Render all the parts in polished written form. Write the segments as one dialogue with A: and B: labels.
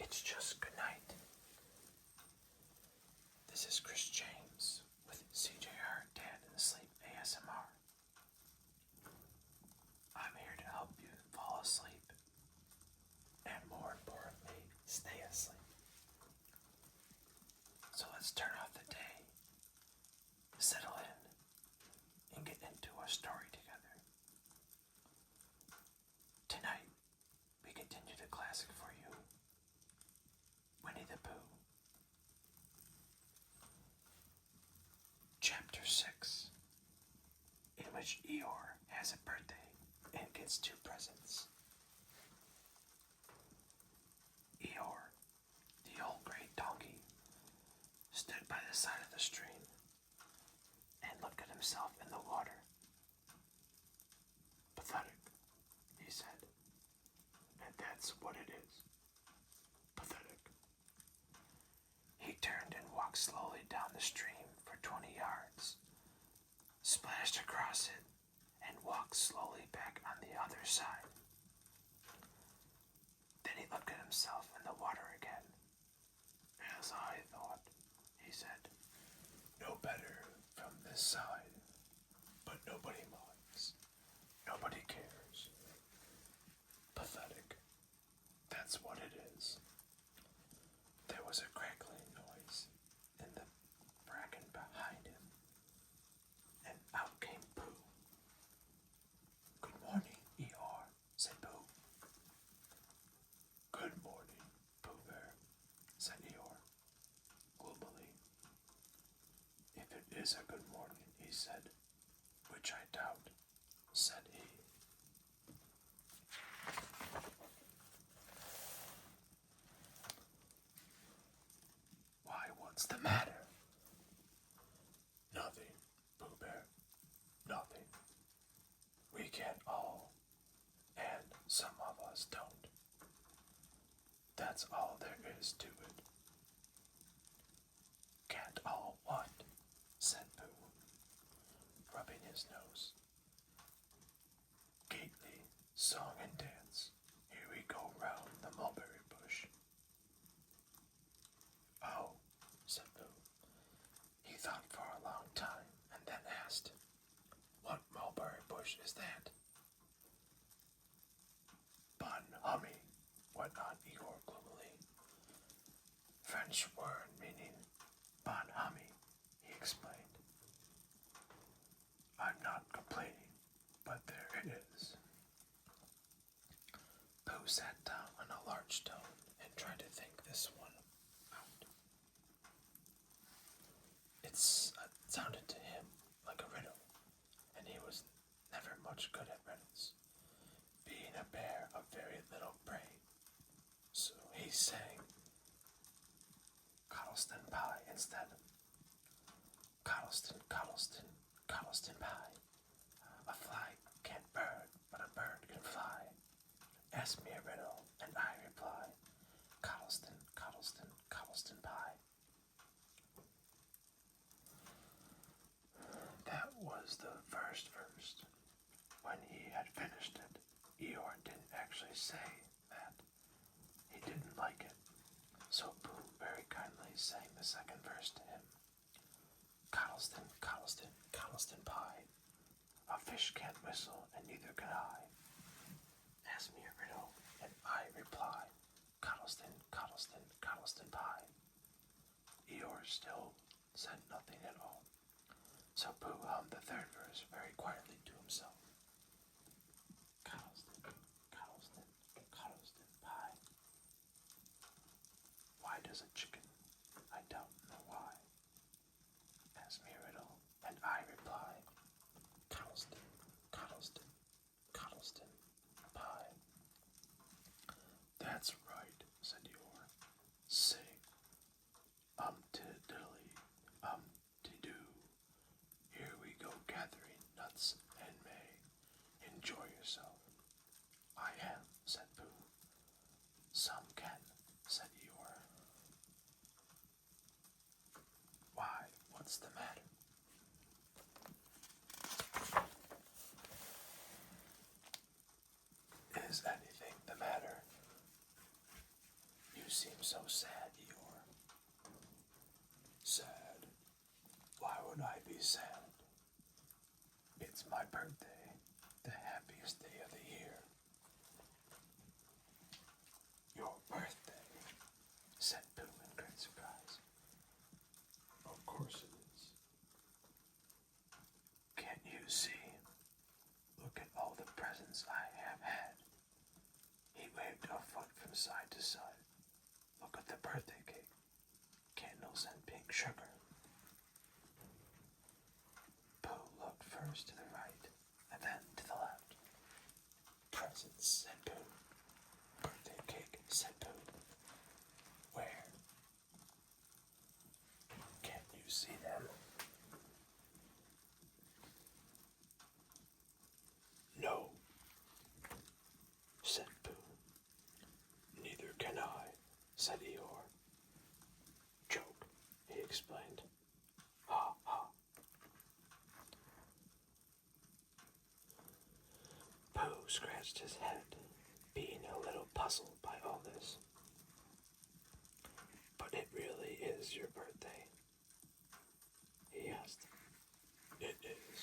A: It's just good night. This is Chris James with CJR Dad in the Sleep ASMR. I'm here to help you fall asleep and, more importantly, stay asleep. So let's turn off the day, settle in, and get into a story together. Tonight, we continue the classic for you, Winnie-the-Pooh. Chapter 6, in which Eeyore has a birthday and gets 2 presents. Eeyore, the old gray donkey, stood by the side of the stream and looked at himself in the water. Pathetic, he said. And that's what it is. Pathetic. He turned and walked slowly down the stream for 20 yards, splashed across it, and walked slowly back on the other side. Then he looked at himself in the water again. As I thought, he said. No better from this side, but nobody minds. Nobody cares. Pathetic. That's what it is. There was a crackling noise in the bracken behind him, and out came Pooh. Good morning, Eeyore, said Pooh. Good morning, Pooh Bear, said Eeyore, gloomily. If it is a good morning, he said, which I doubt, said he. Why, what's the matter? Nothing, Pooh Bear, nothing. We can't all, and some of us don't. That's all there is to it. Can't all what? Said Pooh, rubbing his nose. Gately, song and dance. Here we go round the mulberry bush. Oh, said Pooh. He thought for a long time and then asked, What mulberry bush is that? Bon hummy, went on Eeyore gloomily. French word meaning bon hummy, he explained. I'm not complaining, but there it is. Pooh sat down on a large stone and tried to think this one out. It sounded to him like a riddle, and he was never much good at riddles, being a bear of very little brain. So he sang Cottleston pie instead. Cottleston, Cottleston, Cottleston pie. A fly can't bird, but a bird can fly. Ask me a riddle, and I reply. Cottleston, Cottleston, Cottleston pie. That was the first verse. When he had finished it, Eeyore didn't actually say that. He didn't like it. So Pooh very kindly sang the second verse to him. Cottleston, Cottleston, Cottleston pie. A fish can't whistle, and neither can I. Ask me a riddle, and I reply. Cottleston, Cottleston, Cottleston pie. Eeyore still said nothing at all. So Pooh hummed the third verse very quietly to himself. Cottleston, Cottleston, Cottleston pie. Why does a chicken? I don't know why. Ask me a riddle, and I reply. Cottleston, Cottleston, Cottleston pie. That's right, said Eeyore. Sing. Tiddly, doo. Here we go gathering nuts and may. Enjoy yourself. I am, said Pooh. Some can, said Eeyore. Why, what's the matter? Is anything the matter? You You seem so sad, Eeyore. Sad? Why would I be sad? It's my birthday, the happiest day of the year. Your birthday, said Pooh in great surprise. Of course it is. Can't you see? Look at all the presents I have had. He waved a foot from side to side. Look at the birthday cake, candles and pink sugar. Pooh looked first to the right and then to the left. Presents, said Pooh. Birthday cake, said Pooh. Where? Can't you see them? No, said Pooh. Neither can I, said Eeyore. Joke, he explained. Ha ha. Pooh scratched his head, being a little puzzled by all this. But it really is your birthday? He asked. It is.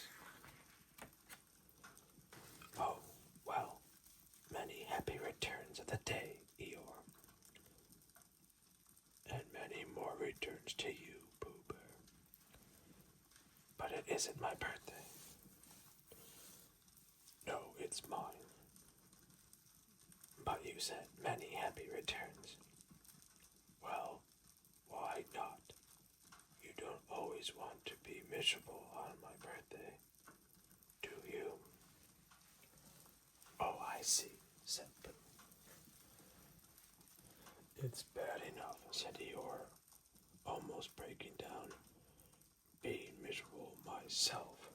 A: Oh, well, many happy returns of the day, Eeyore. And many more returns to you, Pooh Bear. But it isn't my birthday. No, it's mine. But you said many happy returns. Well, why not? You don't always want to be miserable on my birthday, do you? Oh, I see, said Pooh. It's bad enough, said Eeyore, almost breaking down, being miserable myself.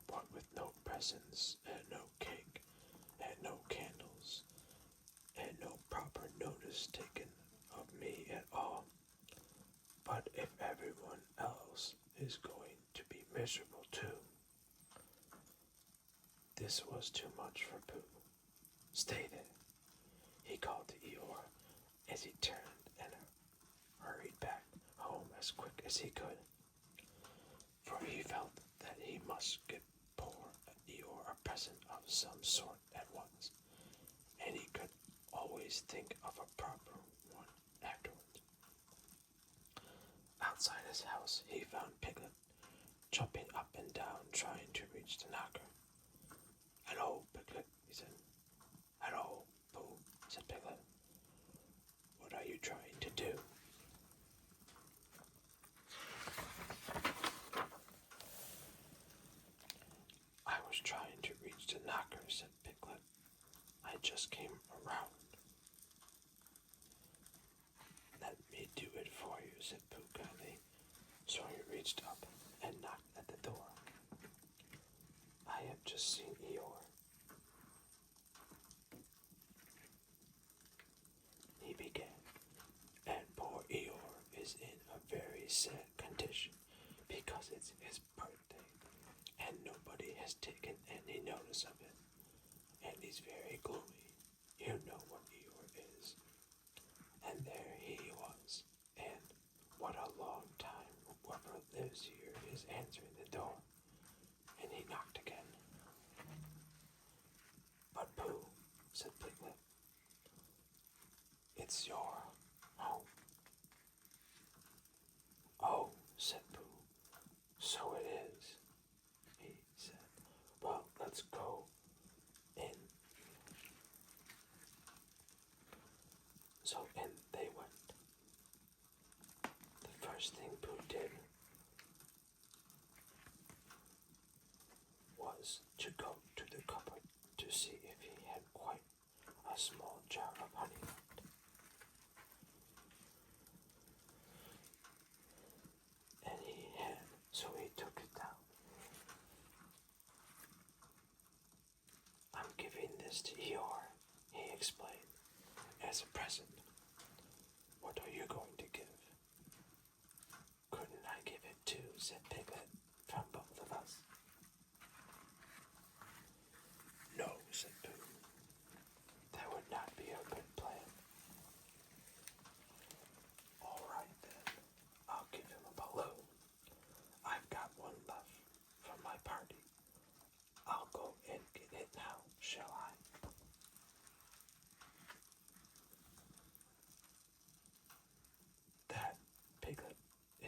A: What with no presents, and no cake, and no candles, and no proper notice taken of me at all. But if everyone else is going to be miserable too. This was too much for Pooh. Stay there, he called to Eeyore as he turned and hurried back home as quick as he could. For he felt that he must get poor Eeyore a present of some sort at once, and he could always think of a proper one afterwards. Outside his house, he found Piglet, jumping up and down, trying to reach the knocker. Hello, Piglet, he said. Hello, Pooh, said Piglet. What are you trying to do? I was trying to reach the knocker, said Piglet. I just came around. Let me do it for you, said Pooh kindly. So he reached up and knocked at the door. I have just seen Eeyore. He began, and poor Eeyore is in a very sad condition because it's his birthday, and nobody has taken any notice of it, and he's very gloomy. You know what Eeyore is. And there he was, and what a long time whoever lives here is answering the door, and he knocked again. But Pooh, said Piglet, it's your home. Oh, said Pooh, so it is, he said. Well, let's go in. So in they went. The first thing Pooh did was to go to the cupboard to see if he had quite a small jar of honey left. And he had, so he took it down. I'm giving this to Eeyore, he explained, as a present. What are you going to give? Couldn't I give it too, said Piglet, from both of us. No, said Pooh. That would not be a good plan.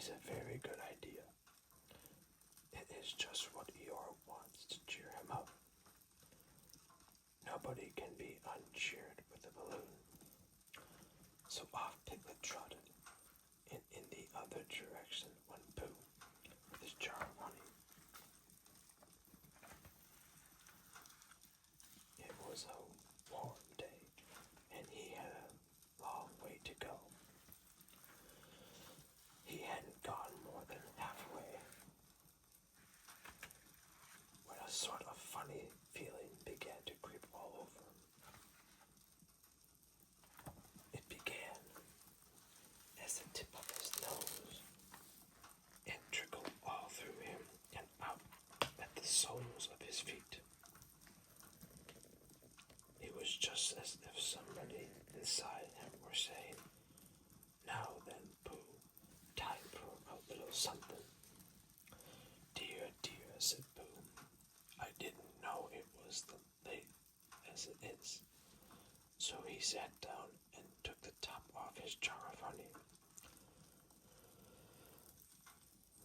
A: is a very good idea. It is just what Eeyore wants to cheer him up. Nobody can be uncheered with a balloon. So off Piglet trotted, and in the other direction went Pooh with his jar of honey. It was a warm day, and he had a long way to go. He hadn't gone more than halfway when a sort of funny feeling began to creep all over him. It began as the tip of his nose and trickled all through him and out at the soles of his feet. It was just as if somebody inside him were saying, "Now then, Pooh, time for a little something." "Dear, dear," said Pooh, "I didn't know it was the late as it is." So he sat down and took the top off his jar of honey.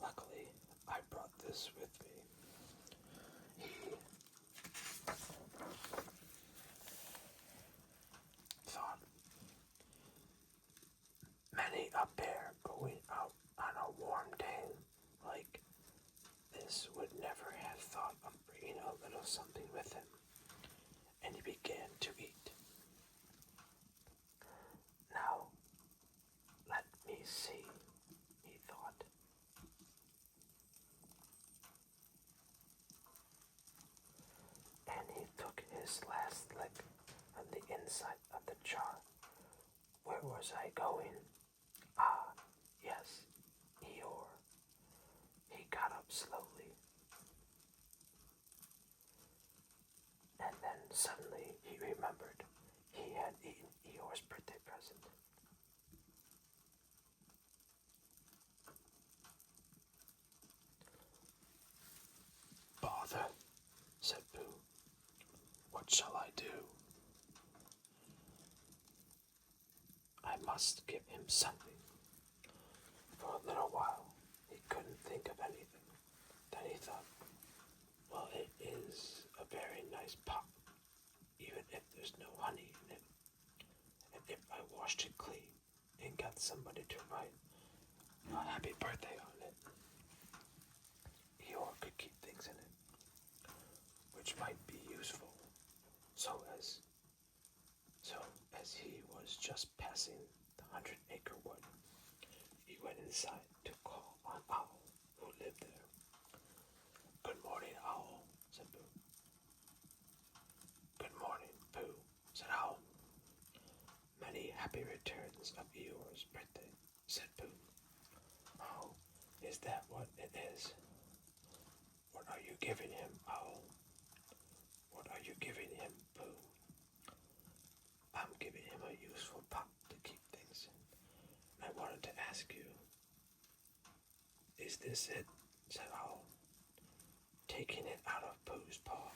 A: "Luckily, I brought this with me." He thought, many a bear going out on a warm day like this would never have thought of bringing a little something with him, and he began to eat. "Now, let me see," he thought. And he took his last lick on the inside of the jar. Where was I going? Ah, yes, Eeyore. He got up slowly. And then suddenly he remembered he had eaten Eeyore's birthday present. "Bother," said Pooh. "What shall I do? I must give him something." For a little while he couldn't think of anything. Then he thought, well, it is a very nice pop, even if there's no honey in it. And if I washed it clean and got somebody to write a happy birthday on it, Eeyore could keep things in it, which might be useful. So as he was just passing the 100 Acre Wood, he went inside to call on Owl, who lived there. "Good morning, Owl," said Pooh. "Good morning, Pooh," said Owl. "Many happy returns of Eeyore's birthday," said Pooh. "Oh, is that what it is? What are you giving him, Owl? What are you giving him, Pooh?" "I'm giving him a useful pop to keep things in. I wanted to ask you." "Is this it?" said Owl, taking it out of Pooh's paw.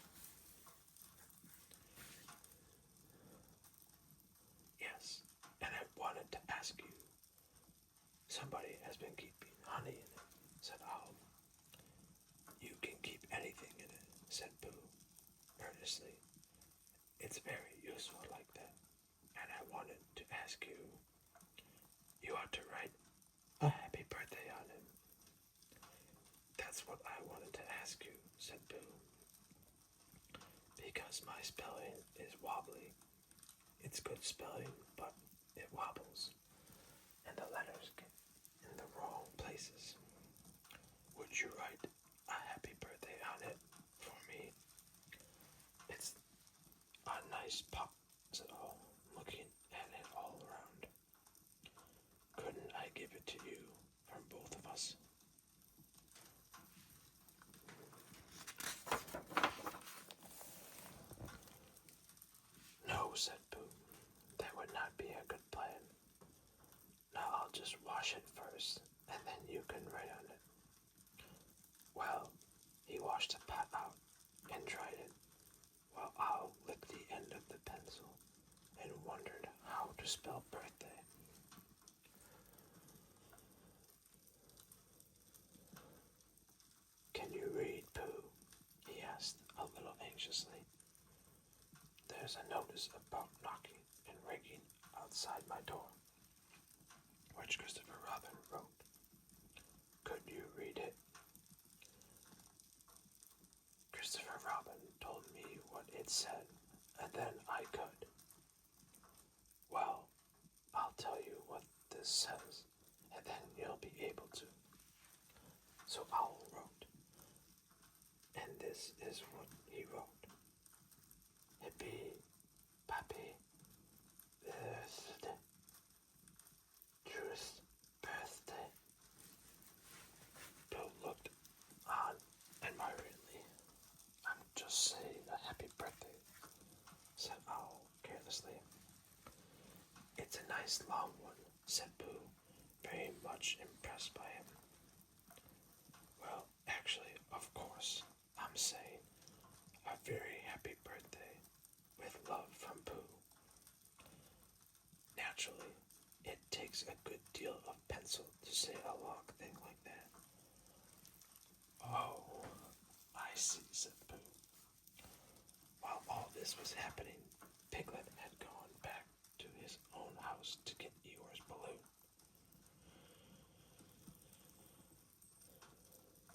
A: "Yes, and I wanted to ask you. Somebody has been keeping honey in it," said Owl. "You can keep anything in it," said Pooh, earnestly. "It's very useful like that, and I wanted to ask you. You ought to write a happy birthday on it." "That's what I wanted to ask you," said Pooh. "Because my spelling is wobbly. It's good spelling, but it wobbles, and the letters get in the wrong places. Would you write a happy birthday on it for me? It's a nice pop," said Owl, looking at it all around. "Couldn't I give it to you from both of us?" "No," said Pooh. "That would not be a good plan. Now I'll just wash it first, and then you can write on it." Well, he washed the pot out and dried it, while Owl licked the end of the pencil and wondered how to spell birthday. there's a notice about knocking and ringing outside my door, which Christopher Robin wrote. Could you read it? Christopher Robin told me what it said, and then I could. Well, I'll tell you what this says, and then you'll be able to. So Owl wrote, and this is what he wrote. Hippie, Pappy, birthday, truth, birthday. Bill looked on admiringly. I'm just saying a happy birthday, said Owl carelessly. It's a nice long one, said Pooh, very much impressed by him. Well, actually, of course, I'm saying a very happy birthday, with love from Pooh. Naturally, it takes a good deal of pencil to say a long thing like that. Oh, I see, said Pooh. While all this was happening, Piglet had gone back to his own house to get Eeyore's balloon.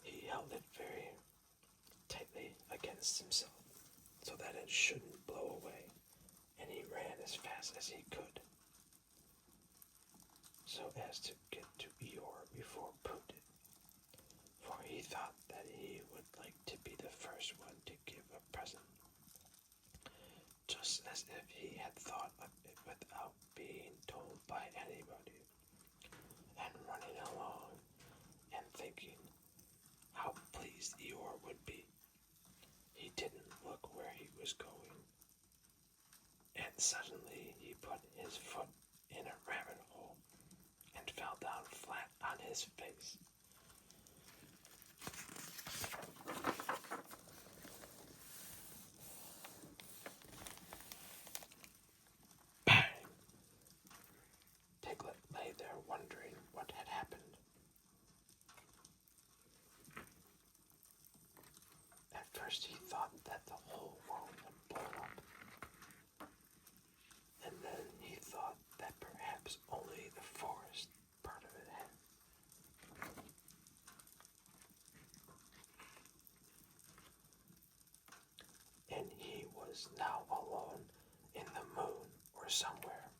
A: He held it very tightly against himself so that it shouldn't blow away, and he ran as fast as he could so as to get to Eeyore before Pooh did, for he thought that he would like to be the first one to give a present, just as if he had thought of it without being told by anybody, and running along and thinking how pleased Eeyore would be. He didn't look where he was going, and suddenly he put his foot in a rabbit hole and fell down flat on his face. Bang! Piglet lay there wondering what had happened. At first he thought that the whole world had blown up, and then he thought that perhaps only the forest part of it had. And he was now alone in the moon or somewhere,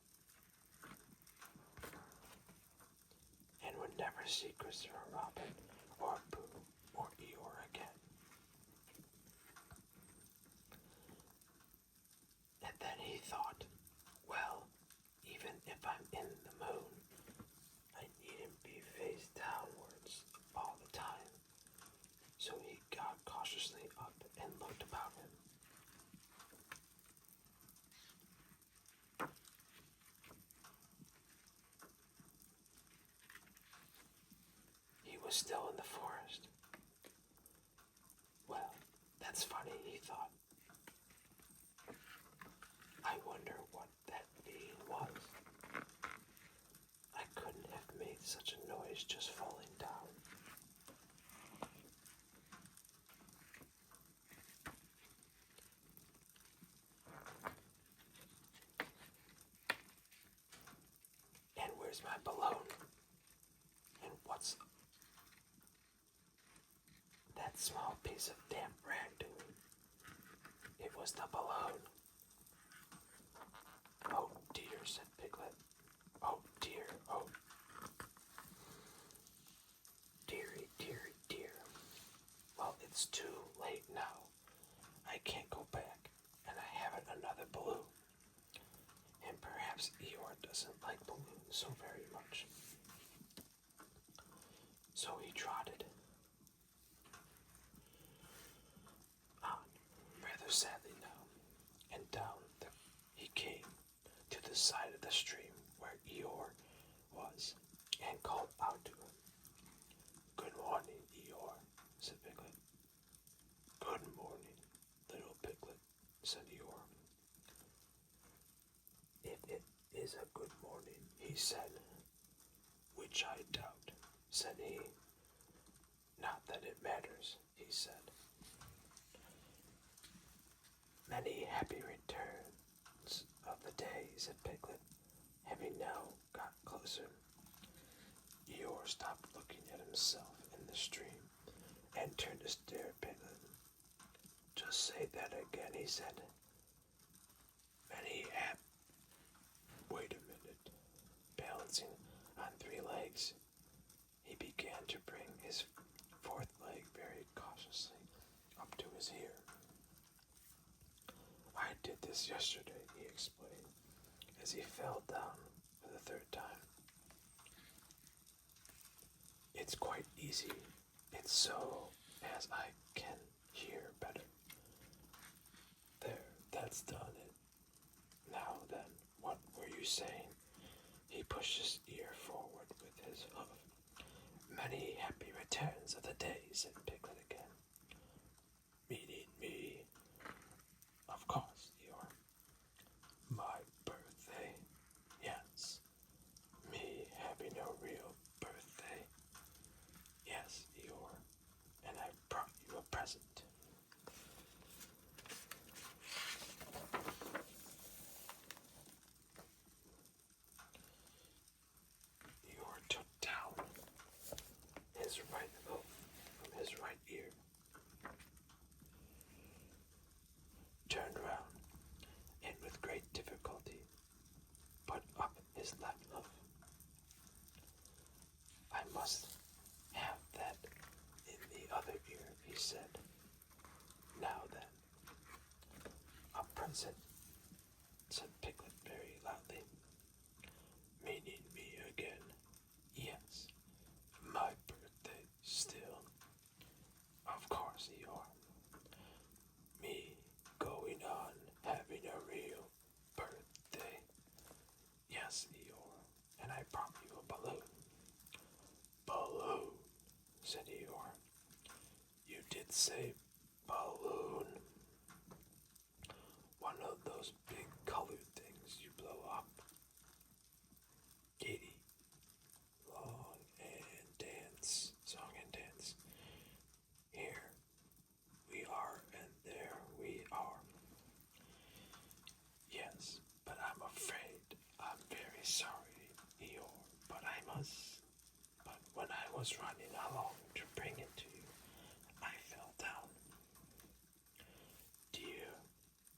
A: and would never see Christopher Robin or Pooh or Eeyore again. And then he thought, well, even if I'm in the moon, I needn't be face downwards all the time. So he got cautiously up and looked about him. He was still in the forest. Well, that's funny, he thought. I wonder what that being was. I couldn't have made such a noise just falling down. And where's my balloon? And what's that small piece of damp rag doing? It was the balloon. Oh dear, said Piglet. Oh dear, oh. Dearie, dearie, dear. Well, it's too late now. I can't go back, and I haven't another balloon. And perhaps Eeyore doesn't like balloons so very much. So he trotted on, rather sadly now, and down he came to the side of the stream where Eeyore was, and called out to him. Good morning, Eeyore, said Piglet. Good morning, little Piglet, said Eeyore. If it is a good morning, he said, which I doubt, said he. Not that it matters, he said. Many happy returns said Piglet, having now got closer. Eeyore stopped looking at himself in the stream and turned to stare at Piglet. Just say that again, he said. Many happy... Wait a minute. Balancing on 3 legs, he began to bring his 4th leg very cautiously up to his ear. I did this yesterday, he explained, as he fell down for the 3rd time. It's quite easy. It's so as I can hear better. There, that's done it. Now then, what were you saying? He pushed his ear forward with his hoof. Many happy returns of the day, said Piglet again. Meaning me, of course, Eeyore. My birthday, yes. Me having a real birthday, yes, Eeyore. And I brought you a present. Eeyore took down his right hoof from his right ear, turned round, and with great difficulty put up his left hoof. I must have that in the other ear, he said. Now then, a present, said Piglet very loudly. Meaning me again, yes, my birthday still. Of course, Eeyore. Me going on having a real birthday. Yes, Eeyore, and I brought you a balloon. Balloon, said Eeyore. You did say balloon. One of those big colored things you blow up. Giddy, long and dance, song and dance. Here we are and there we are. Yes, but I'm afraid, I'm very sorry, Eeyore, but I must. But when I was running along to bring it to you, I fell down. Dear,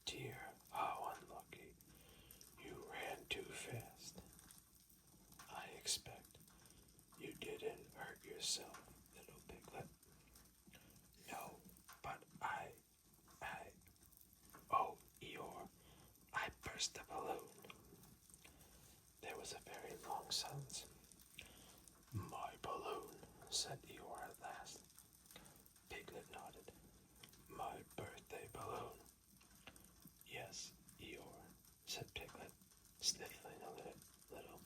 A: dear, how unlucky. You ran too fast. I expect you didn't hurt yourself, little Piglet. No, but oh, Eeyore, I burst the balloon. There was a very long silence. My balloon, said Eeyore at last. Piglet nodded. My birthday balloon. Yes, Eeyore, said Piglet, sniffling a little.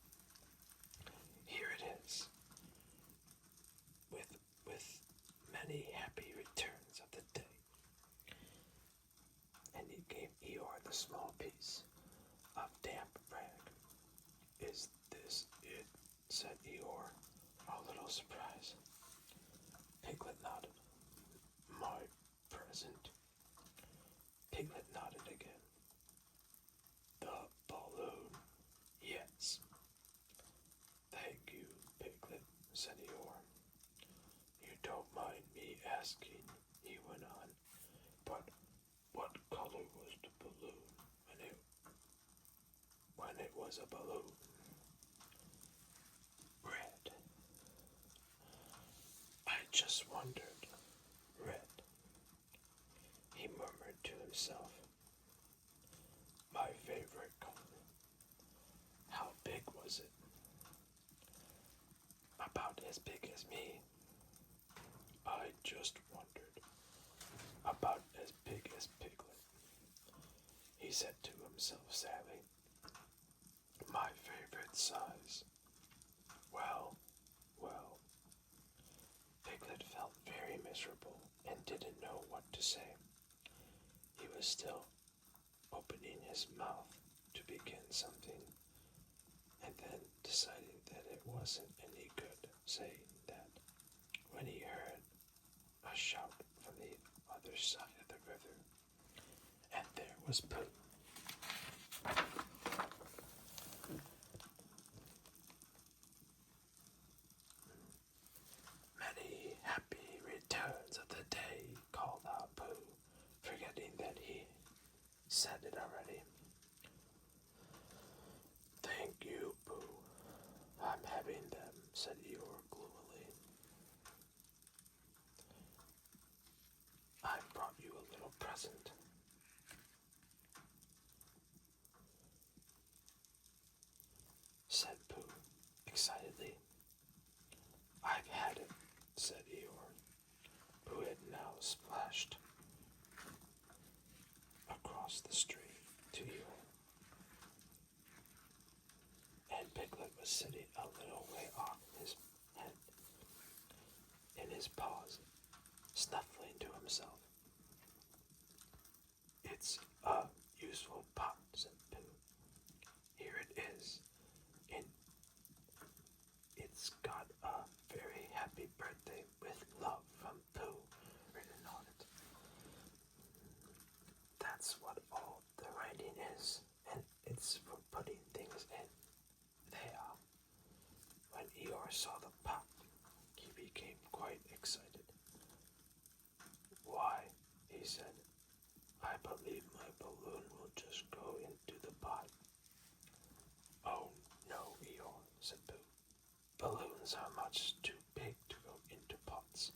A: Here it is. With many happy returns of the day. And he gave Eeyore the small piece of damp rag. Is this it? Said Eeyore, a little surprised. Piglet nodded. My present. Piglet nodded again. The balloon. Yes. Thank you, Piglet, said Eeyore. You don't mind me asking, he went on, but what color was the balloon when it was a balloon? Red. I just wondered. Red. He murmured to himself. My favorite color. How big was it? About as big as me. I just wondered. About as big as Piglet. He said to himself sadly. My favorite size. Well. Piglet felt very miserable and didn't know what to say. He was still opening his mouth to begin something, and then deciding that it wasn't any good saying that, when he heard a shout from the other side of the river, and there was Pooh. present. Said Pooh, excitedly. I've had it, said Eeyore, who had now splashed across the street to Eeyore. And Piglet was sitting a little way off his head, in his paws, snuffling to himself. It's a useful pot, said Pooh. Here it is, and it's got a very happy birthday with love from Pooh written on it. That's what all the writing is, and it's for putting things in. There. When Eeyore saw the pot, he became quite excited. Why, he said, I believe my balloon will just go into the pot. Oh, no, Eeyore, said Pooh. Balloons are much too big to go into pots.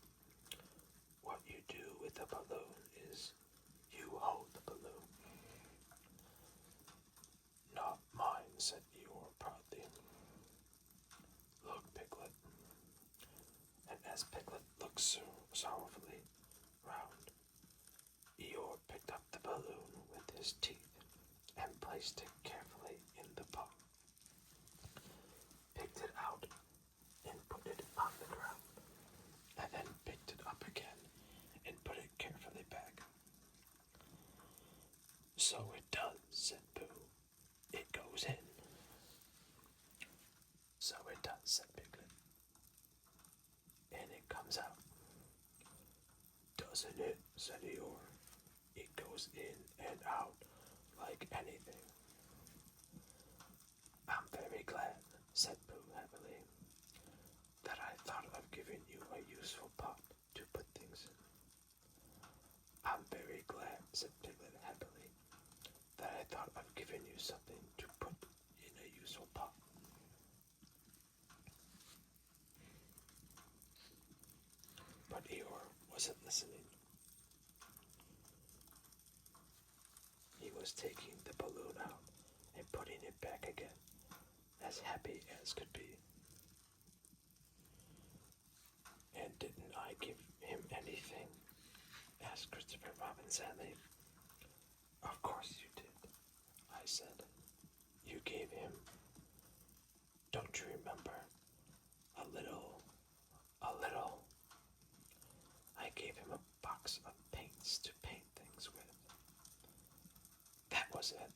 A: What you do with a balloon is you hold the balloon. Not mine, said Eeyore proudly. Look, Piglet. And as Piglet looked sorrowfully round, Eeyore picked up the balloon with his teeth and placed it carefully in the pot. Picked it out and put it on the ground, and then picked it up again and put it carefully back. So it does, said Pooh. It goes in. So it does, said Piglet. And it comes out. Doesn't it, said Eeyore. It goes in and out like anything. I'm very glad, said Pooh happily, that I thought of giving you a useful pot to put things in. I'm very glad, said Piglet happily, that I thought of giving you something to put in a useful pot. But Eeyore wasn't listening. He was taking the balloon out and putting it back again, as happy as could be. And didn't I give him anything? Asked Christopher Robin sadly. Of course you did, I said. You gave him, don't you remember, a little. I gave him a box of paints to paint things with. That was it.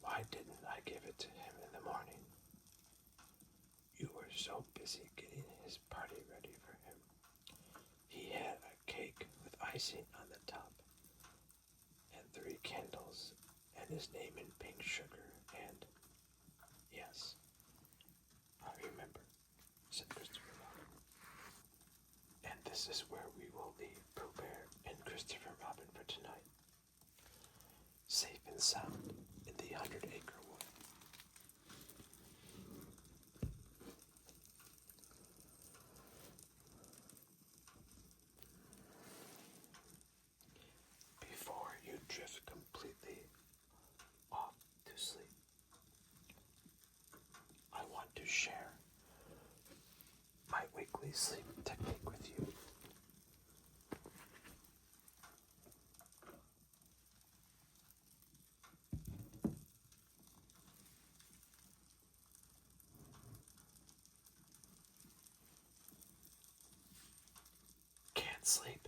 A: Why didn't I give it to him in the morning? You were so busy getting his party ready for him. He had a cake with icing on the top, and 3 candles, and his name in pink sugar, and... Yes, I remember, said Christopher Robin. And this is where we will leave Pooh Bear and Christopher Robin for tonight. Safe and sound in the 100 Acre Wood. Before you drift completely off to sleep, I want to share my weekly sleep technique with you. Can't sleep?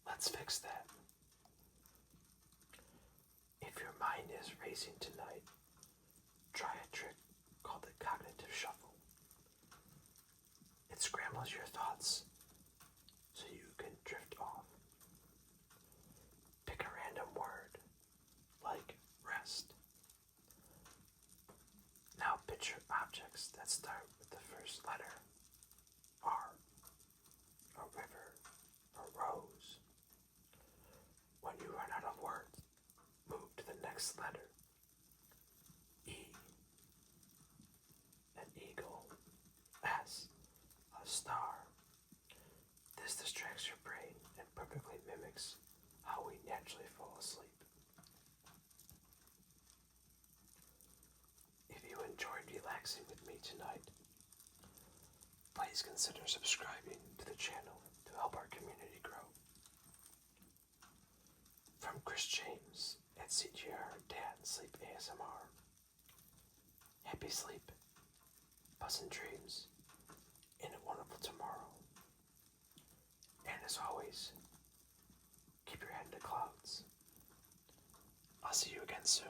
A: Let's fix that. If your mind is racing tonight, try a trick called the cognitive shuffle. It scrambles your thoughts so you can drift off. Pick a random word, like rest. Now picture objects that start with the first letter. R, a river, a rose. When you run out of words, move to the next letter. E, an eagle. S, a star. This distracts your brain and perfectly mimics how we naturally fall asleep. If you enjoyed relaxing with me tonight, please consider subscribing to the channel to help our community grow. From Chris James at CGR Dad Sleep ASMR, happy sleep, pleasant dreams, and a wonderful tomorrow. And as always, keep your head in the clouds. I'll see you again soon.